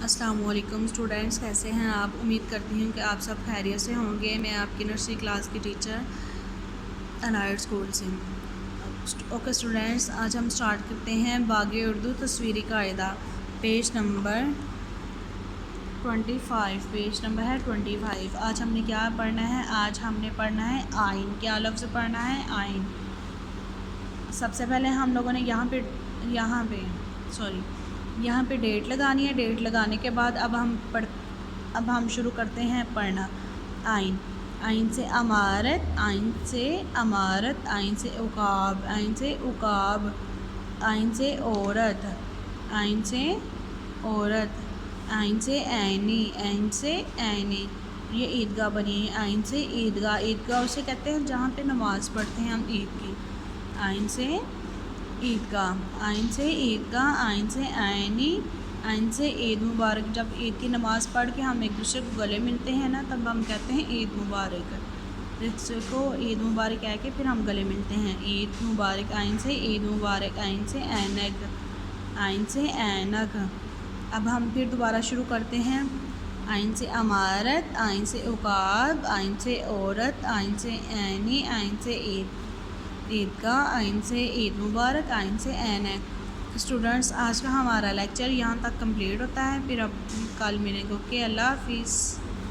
السلام علیکم اسٹوڈینٹس، کیسے ہیں آپ؟ امید کرتی ہوں کہ آپ سب خیریت سے ہوں گے۔ میں آپ کی نرسری کلاس کی ٹیچر انائٹ اسکول سے۔ اوکے اسٹوڈینٹس، آج ہم سٹارٹ کرتے ہیں باغ اردو تصویری قاعدہ، پیج نمبر 25۔ پیج نمبر ہے 25۔ آج ہم نے کیا پڑھنا ہے؟ آج ہم نے پڑھنا ہے آئین۔ کیا لفظ پڑھنا ہے؟ آئین۔ سب سے پہلے ہم لوگوں نے یہاں پہ ڈیٹ لگانی ہے۔ ڈیٹ لگانے کے بعد اب ہم شروع کرتے ہیں پڑھنا۔ آئین، آئین سے امارت، آئین سے امارت، آئین سے عقاب، آئین سے عقاب، آئین سے عورت، آئین سے عورت، آئین سے عینی، عین سے عینی۔ یہ عیدگاہ بنی ہے، آئین سے عیدگاہ۔ عیدگاہ اسے کہتے ہیں جہاں پہ نماز پڑھتے ہیں ہم عید کی۔ آئین سے عیدگاہ، آئین سے عیدگاہ، آئین سے عینی، آئین سے عید مبارک۔ جب عید کی نماز پڑھ کے ہم ایک دوسرے کو گلے ملتے ہیں نا، تب ہم کہتے ہیں عید مبارک۔ دوسرے کو عید مبارک کہہ کے پھر ہم گلے ملتے ہیں۔ عید مبارک، آئین سے عید مبارک، آئین سے اینک، آئین سے اینک۔ اب ہم پھر دوبارہ شروع کرتے ہیں۔ آئین سے امارت، آئین سے عقاب، آئین سے عورت، آئین سے عینی، آئین سے عیدگاہ، آئین سے عید مبارک، آئین سے اینک۔ اسٹوڈنٹس، آج کا ہمارا لیکچر یہاں تک کمپلیٹ ہوتا ہے، پھر اب کل ملیں گے۔ اوکے، اللہ حافظ۔